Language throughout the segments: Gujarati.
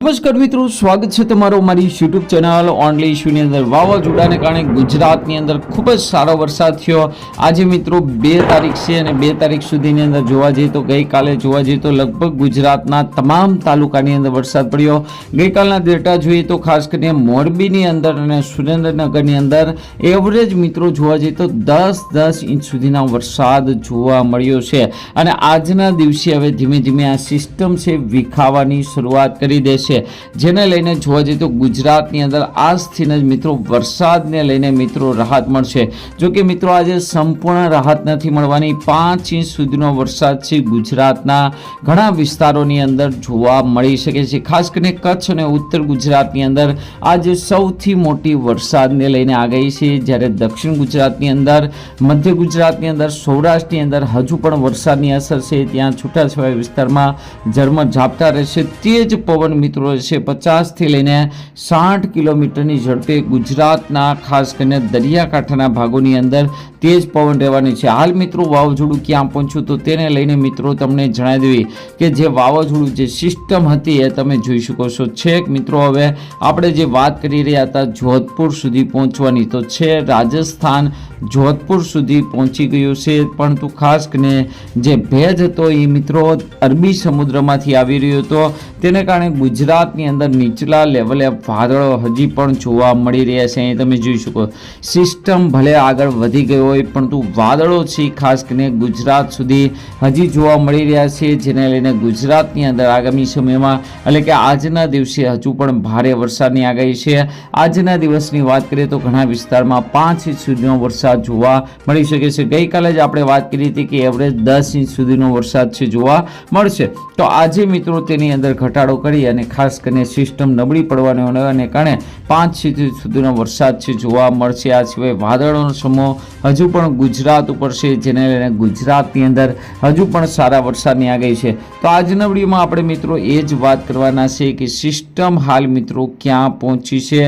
નમસ્કાર મિત્રો, સ્વાગત છે તમારું મારી યુટ્યુબ ચેનલ ઓનલી ઇશ્યુની અંદર. વાવાઝોડાને કારણે ગુજરાતની અંદર ખૂબ જ સારો વરસાદ થયો. આજે મિત્રો 2 તારીખ છે અને 2 તારીખ સુધીની અંદર જોવા જઈએ તો ગઈકાલે જોવા જઈએ તો લગભગ ગુજરાતના તમામ તાલુકાની અંદર વરસાદ પડ્યો. ગઈકાલના ડેટા જોઈએ તો ખાસ કરીને મોરબીની અંદર અને સુરેન્દ્રનગરની અંદર એવરેજ મિત્રો જોવા જઈએ તો 10 ઇંચ સુધીના વરસાદ જોવા મળ્યો છે. અને આજના દિવસે હવે ધીમે ધીમે આ સિસ્ટમ છે વિખાવાની શરૂઆત કરી દે છે, જેને લઈને જોવા જઈએ તો ગુજરાતની અંદર આજથી જ મિત્રો વરસાદને લઈને મિત્રો રાહત મળશે. જો કે મિત્રો આજે સંપૂર્ણ રાહત નથી મળવાની. 5 ઇંચ સુધીનો વરસાદ છે ગુજરાતના ઘણા વિસ્તારોની અંદર જોવા મળી શકે છે. ખાસ કરીને કચ્છ અને ઉત્તર ગુજરાતની અંદર આજે સૌથી મોટી વરસાદને લઈને આગાહી છે, જ્યારે દક્ષિણ ગુજરાતની અંદર, મધ્ય ગુજરાતની અંદર, સૌરાષ્ટ્રની અંદર હજુ પણ વરસાદની અસર છે. ત્યાં છૂટાછવાયા વિસ્તારમાં ઝરમર ઝાપટા રહેશે. તેજ પવન મિત્રો છે 50 થી લઈને 60 કિલોમીટરની ઝડપે ગુજરાતના ખાસ કરીને દરિયાકાંઠાના ભાગોની અંદર તેજ પવન રહેવાની છે. હાલ મિત્રો વાવાઝોડું ક્યાં પહોંચ્યું તો તેને લઈને મિત્રો તમને જણાવી દેવી કે જે વાવાઝોડું જે સિસ્ટમ હતી એ તમે જોઈ શકો છો. છેક મિત્રો હવે આપણે જે વાત કરી રહ્યા હતા જોધપુર સુધી પહોંચવાની, તો છે રાજસ્થાન જોધપુર સુધી પહોંચી ગયું છે. પરંતુ ખાસ કરીને જે ભેજ હતો એ મિત્રો અરબી સમુદ્રમાંથી આવી રહ્યો હતો, તેને કારણે ગુજરાતની અંદર નીચલા લેવલે વાદળો હજી પણ જોવા મળી રહ્યા છે. અહીં તમે જોઈ શકો સિસ્ટમ ભલે આગળ વધી ગઈ હોય પરંતુ વાદળો છે ખાસ કરીને ગુજરાત સુધી હજી જોવા મળી રહ્યા છે, જેને લઈને ગુજરાતની અંદર આગામી સમયમાં એટલે કે આજના દિવસે હજુ પણ ભારે વરસાદની આગાહી છે. આજના દિવસની વાત કરીએ તો ઘણા વિસ્તારમાં 5 ઇંચ સુધીનો વરસાદ જોવા મળી શકે છે. ગઈકાલે જ આપણે વાત કરી હતી કે એવરેજ 10 ઇંચ સુધીનો વરસાદ છે જોવા મળશે. તો આજે મિત્રો તેની અંદર ઘટાડો કરી અને ખાસ કરીને સિસ્ટમ નબળી પડવાને કારણે 5 ઇંચ સુધીનો વરસાદ છે જોવા મળશે. આ સિવાય વાદળોનો સમૂહ હજુ પણ ગુજરાત ઉપર છે, જેને લઈને ગુજરાતની અંદર હજુ પણ સારા વરસાદની આગાહી છે. તો આજના વિડીયોમાં આપણે મિત્રો એ જ વાત કરવાના છે કે સિસ્ટમ હાલ મિત્રો ક્યાં પહોંચી છે.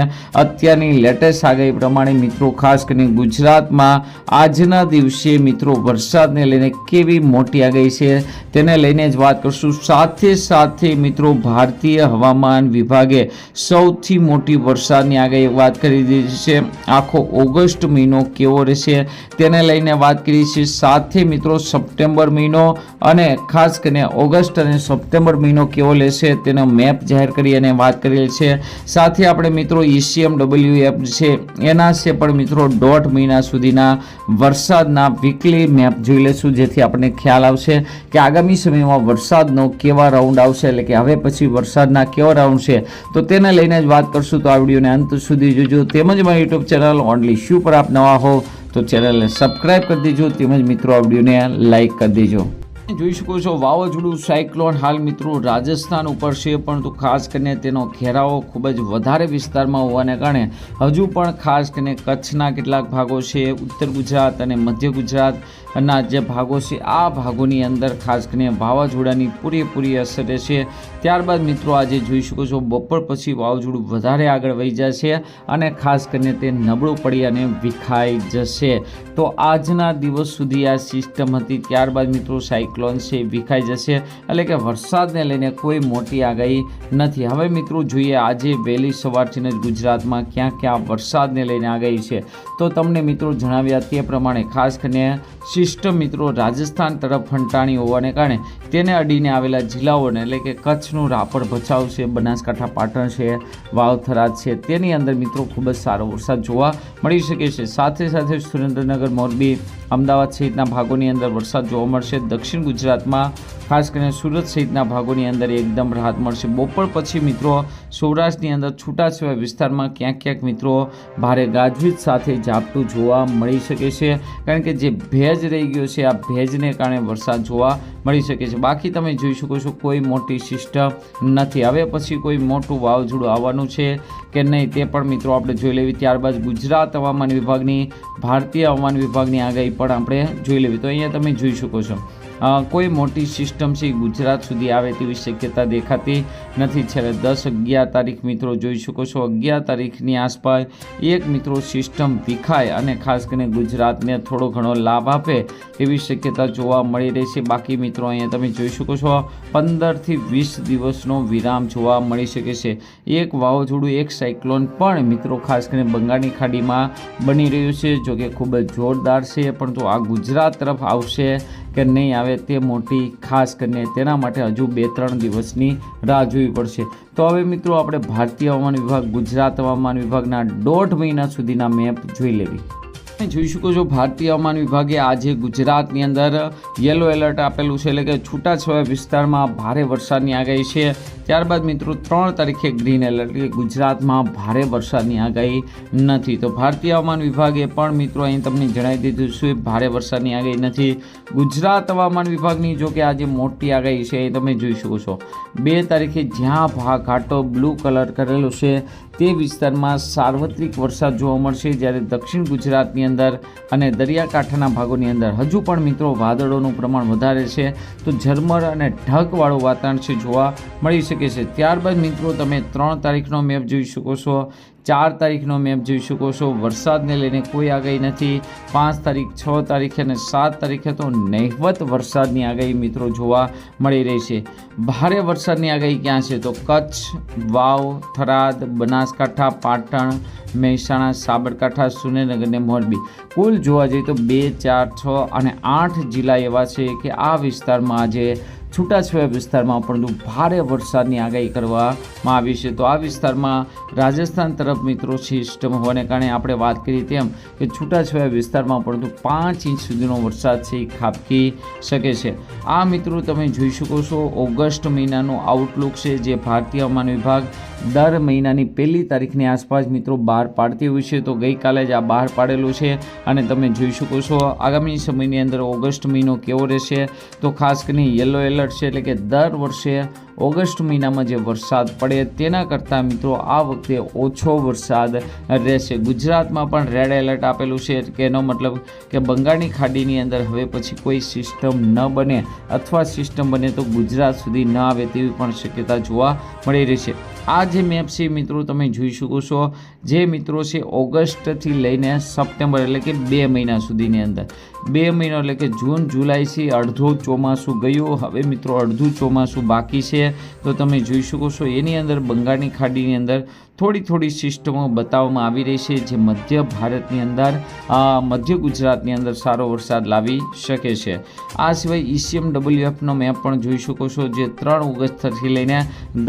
અત્યારની લેટેસ્ટ આગાહી પ્રમાણે મિત્રો ખાસ કરીને ગુજરાતમાં આજના દિવસે મિત્રો વરસાદને લઈને કેવી મોટી આગાહી છે તેને લઈને જ વાત કરશું. સાથે મિત્રો ભારતીય હવામાન વિભાગે સૌથી મોટી વરસાદની આગાહી વાત કરી દીધી છે. આખો ઓગસ્ટ મહિનો કેવો રહેશે તેને લઈને વાત કરી છે. સાથે મિત્રો સપ્ટેમ્બર મહિનો અને ખાસ કરીને ઓગસ્ટ અને સપ્ટેમ્બર મહિનો કેવો લેશે તેનો મેપ જાહેર કરી અને વાત કરેલ છે. સાથે આપણે મિત્રો ECMWF છે એના છે પણ મિત્રો 1.5 મહિના સુધીના વરસાદના વીકલી મેપ જોઈ લેશું, જેથી આપણને ખ્યાલ આવશે કે આગામી સમયમાં વરસાદનો કેવા રાઉન્ડ આવશે, એટલે કે હવે પછી વરસાદના કેવા રાઉન્ડ છે તો તેને લઈને જ વાત કરશું. તો આ વિડીયોને અંત સુધી જોજો. તેમજ મારી યુટ્યુબ ચેનલ ઓનલી ઇશ્યુ પર આપ નવા હો તો ચેનલને સબસ્ક્રાઇબ કરી દેજો. તેમજ મિત્રો આ વિડીયોને લાઇક કરી દેજો. જોઈ શકો છો વાવાઝોડું સાયક્લોન હાલ મિત્રો રાજસ્થાન ઉપર છે, પરંતુ ખાસ કરીને તેનો ઘેરાવો ખૂબ જ વધારે વિસ્તારમાં હોવાને કારણે હજુ પણ ખાસ કરીને કચ્છના કેટલાક ભાગો છે, ઉત્તર ગુજરાત અને મધ્ય ગુજરાતના જે ભાગો છે આ ભાગોની અંદર ખાસ કરીને વાવાઝોડાની પૂરેપૂરી અસર રહેશે. ત્યારબાદ મિત્રો આજે જોઈ શકો છો બપોર પછી વાવાઝોડું વધારે આગળ વહી જશે અને ખાસ કરીને તે નબળું પડી અને વિખાઈ જશે. તો આજના દિવસ સુધી આ સિસ્ટમ હતી. ત્યારબાદ મિત્રો સાયક્લોન છે વિખાઈ જશે, એટલે કે વરસાદને લઈને કોઈ મોટી આગાહી નથી. હવે મિત્રો જોઈએ આજે વહેલી સવારથી જ ગુજરાતમાં ક્યાં ક્યાં વરસાદને લઈને આગાહી છે તો તમને મિત્રો જણાવ્યા તે પ્રમાણે ખાસ કરીને સિસ્ટમ મિત્રો રાજસ્થાન તરફ ફંટાણી હોવાને કારણે તેને અડીને આવેલા જિલ્લાઓને એટલે કે કચ્છનું રાપર, ભચાઉ છે, બનાસકાંઠા, પાટણ છે, વાવ, થરાદ છે તેની અંદર મિત્રો ખૂબ જ સારો વરસાદ જોવા મળી શકે છે. સાથે સુરેન્દ્રનગર, મોરબી, અમદાવાદ સહિતના ભાગોની અંદર વરસાદ જોવા મળશે. દક્ષિણ ગુજરાતમાં ખાસ કરીને સુરત સહિતના ભાગોની અંદર એકદમ રાહત મળશે. બપોર પછી મિત્રો સૌરાષ્ટ્રની અંદર છૂટાછવાયા વિસ્તારમાં ક્યાંક મિત્રો ભારે ગાજવીજ સાથે ઝાપટું જોવા મળી શકે છે, કારણ કે જે ભેજ રહી ગયો છે આ ભેજને કારણે વરસાદ જોવા મળી શકે છે. બાકી તમે જોઈ શકો છો કોઈ મોટી સિસ્ટમ નથી. હવે પછી કોઈ મોટું વાવાઝોડું આવવાનું છે કે નહીં તે પણ મિત્રો આપણે જોઈ લેવી. ત્યારબાદ ગુજરાત હવામાન વિભાગની, ભારતીય હવામાન વિભાગની આગાહી પણ આપણે જોઈ લેવી. તો અહીંયા તમે જોઈ શકો છો કોઈ મોટી સિસ્ટમ છે ગુજરાત સુધી આવે તેવી શક્યતા દેખાતી નથી. છેલ્લે 10-11 તારીખ મિત્રો જોઈ શકો છો. 11 તારીખની આસપાસ એક મિત્રો સિસ્ટમ વિખાય અને ખાસ કરીને ગુજરાતને થોડો ઘણો લાભ આપે એવી શક્યતા જોવા મળી રહી છે. બાકી મિત્રો અહીંયા તમે જોઈ શકો છો 15 થી 20 દિવસનો વિરામ જોવા મળી શકે છે. એક વાવાઝોડું, એક સાયક્લોન પણ મિત્રો ખાસ કરીને બંગાળની ખાડીમાં બની રહ્યું છે. જો કે ખૂબ જ જોરદાર છે, પરંતુ આ ગુજરાત તરફ આવશે કે નહીં આવે તે મોટી ખાસ કરીને તેના માટે હજુ 2-3 દિવસની રાહ જોવી પડશે. તો હવે મિત્રો આપણે ભારતીય હવામાન વિભાગ, ગુજરાત હવામાન વિભાગના 1.5 મહિના સુધીના મેપ જોઈ લેવી. જોઈ શકો છો ભારતીય હવામાન વિભાગે આજે ગુજરાતની અંદર યલો એલર્ટ આપેલું છે, એટલે કે છૂટાછવાયા વિસ્તારમાં ભારે વરસાદની આગાહી છે. ત્યારબાદ મિત્રો 3 તારીખે ગ્રીન એલર્ટ, એટલે કે ગુજરાતમાં ભારે વરસાદની આગાહી નથી. તો ભારતીય હવામાન વિભાગે પણ મિત્રો અહીં તમને જણાવી દીધું છે ભારે વરસાદની આગાહી નથી. ગુજરાત હવામાન વિભાગની જો કે આજે મોટી આગાહી છે, એ તમે જોઈ શકો છો. 2 તારીખે જ્યાં ઘાટો બ્લુ કલર કરેલો છે તે વિસ્તારમાં સાર્વત્રિક વરસાદ જોવા મળશે, જ્યારે દક્ષિણ ગુજરાતની અંદર અને દરિયાકાંઠાના ભાગોની અંદર હજુ પણ મિત્રો વાદળોનું પ્રમાણ વધારે છે, તો ઝરમર અને ઢગવાળું વાતાવરણ છે જોવા મળી શકે છે. ત્યારબાદ મિત્રો તમે 3 તારીખનો મેપ જોઈ શકો છો, 4 તારીખનો મેપ જોઈ શકો છો. વરસાદને લઈને કોઈ આગાહી નથી. 5 તારીખ, 6 તારીખે અને 7 તારીખે તો નહિવત વરસાદની આગાહી મિત્રો જોવા મળી રહી છે. ભારે વરસાદની આગાહી ક્યાં છે? તો કચ્છ, વાવ, થરાદ, બનાસકાંઠા, પાટણ, મહેસાણા, સાબરકાંઠા, સુરેન્દ્રનગર અને મોરબી. કુલ જોવા જઈએ તો 2, 4, 6 અને 8 જિલ્લા એવા છે કે આ વિસ્તારમાં આજે છૂટાછવાયા વિસ્તારમાં પરંતુ ભારે વરસાદની આગાહી કરવામાં આવી છે. તો આ વિસ્તારમાં રાજસ્થાન તરફ મિત્રો સિસ્ટમ હોવાને કારણે આપણે વાત કરી તેમ કે છૂટાછવાયા વિસ્તારમાં પરંતુ 5 ઇંચ સુધીનો વરસાદ છે એ ખાબકી શકે છે. આ મિત્રો તમે જોઈ શકો છો ઓગસ્ટ મહિનાનું આઉટલુક છે, જે ભારતીય હવામાન વિભાગ દર મહિનાની 1 તારીખની આસપાસ મિત્રો બહાર પાડતી હોય છે. તો ગઈકાલે જ આ બહાર પાડેલું છે અને તમે જોઈ શકો છો આગામી સમયની અંદર ઓગસ્ટ મહિનો કેવો રહેશે. તો ખાસ કરીને યલો એલર્ટ છે, એટલે કે દર વર્ષે ઓગસ્ટ મહિનામાં જે વરસાદ પડે તેના કરતાં મિત્રો આ વખતે ઓછો વરસાદ રહેશે. ગુજરાતમાં પણ રેડ એલર્ટ આપેલું છે, કે એનો મતલબ કે બંગાળની ખાડીની અંદર હવે પછી કોઈ સિસ્ટમ ન બને, અથવા સિસ્ટમ બને તો ગુજરાત સુધી ન આવે તેવી પણ શક્યતા જોવા મળી રહી છે. આ જે મેપ છે મિત્રો તમે જોઈ શકો છો, જે મિત્રો છે ઓગસ્ટથી લઈને સપ્ટેમ્બર, એટલે કે 2 મહિના સુધીની અંદર 2 મહિનો એટલે કે જૂન, જુલાઈથી અડધું ચોમાસું ગયું, હવે મિત્રો અડધું ચોમાસું બાકી છે. તો તમે જોઈ શકો છો એની અંદર બંગાળની ખાડીની અંદર થોડી સિસ્ટમો બતાવવામાં આવી રહી છે, જે મધ્ય ભારતની અંદર, મધ્ય ગુજરાતની અંદર સારો વરસાદ લાવી શકે છે. આ સિવાય ECMWFનો મેપ પણ જોઈ શકો છો, જે 3 ઓગસ્ટથી લઈને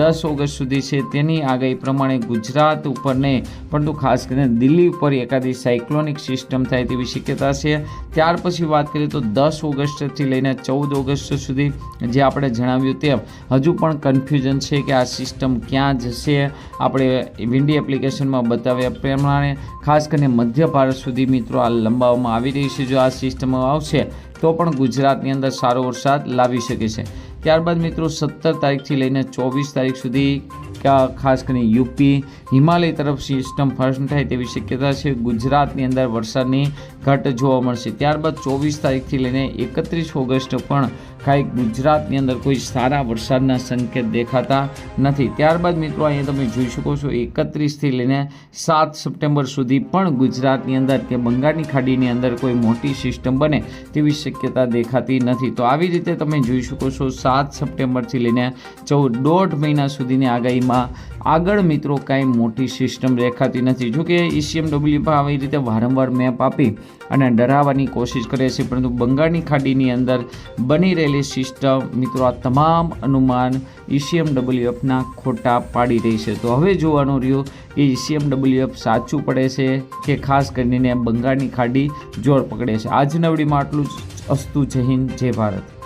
10 ઓગસ્ટ સુધી છે. તેની આગાહી પ્રમાણે ગુજરાત ઉપર નહીં પરંતુ ખાસ કરીને દિલ્હી ઉપર એકાદી સાયક્લોનિક સિસ્ટમ થાય તેવી શક્યતા છે. ત્યાર પછી વાત કરીએ તો 10 ઓગસ્ટથી લઈને 14 ઓગસ્ટ સુધી જે આપણે જણાવ્યું તેમ હજુ પણ કન્ફ્યુઝન છે કે આ સિસ્ટમ ક્યાં જશે. આપણે વિન્ડી એપ્લિકેશનમાં બતાવ્યા પ્રમાણે ખાસ કરીને મધ્ય ભારત સુધી મિત્રો આ લંબાવવામાં આવી રહી છે. જો આ સિસ્ટમ આવશે તો પણ ગુજરાતની અંદર સારો વરસાદ લાવી શકે છે. ત્યારબાદ મિત્રો 17 તારીખથી લઈને 24 તારીખ સુધી ખાસ કરીને યુપી, હિમાલય તરફ સિસ્ટમ ફર્સ્ટ થાય તેવી શક્યતા છે. ગુજરાતની અંદર વરસાદની ઘટ જોવા મળશે. ત્યારબાદ 24 તારીખથી લઈને 31 ઓગસ્ટ પણ કાંઈ ગુજરાતની અંદર કોઈ સારા વરસાદના સંકેત દેખાતા નથી. ત્યારબાદ મિત્રો અહીંયા તમે જોઈ શકો છો 31થી લઈને 7 સપ્ટેમ્બર સુધી પણ ગુજરાતની અંદર કે બંગાળની ખાડીની અંદર કોઈ મોટી સિસ્ટમ બને તેવી શક્યતા દેખાતી નથી. તો આવી રીતે તમે જોઈ શકો છો 7 સપ્ટેમ્બરથી લઈને 1.5 મહિના સુધીની આગાહીમાં આગળ મિત્રો કાંઈ મોટી સિસ્ટમ દેખાતી નથી. જોકે ECMW આવી રીતે વારંવાર મેપ આપી અને ડરાવવાની કોશિશ કરે છે, પરંતુ બંગાળની ખાડીની અંદર બની રહેલી સિસ્ટમ મિત્રો આ તમામ અનુમાન ECMWFના ખોટા પાડી રહી છે. તો હવે જોવાનું રહ્યું કે ECMWF સાચું પડે છે કે ખાસ કરીને બંગાળની ખાડી જોર પકડે છે. આજના વિડીયોમાં આટલું જ. અસ્તુ. જય હિન્દ, જય ભારત.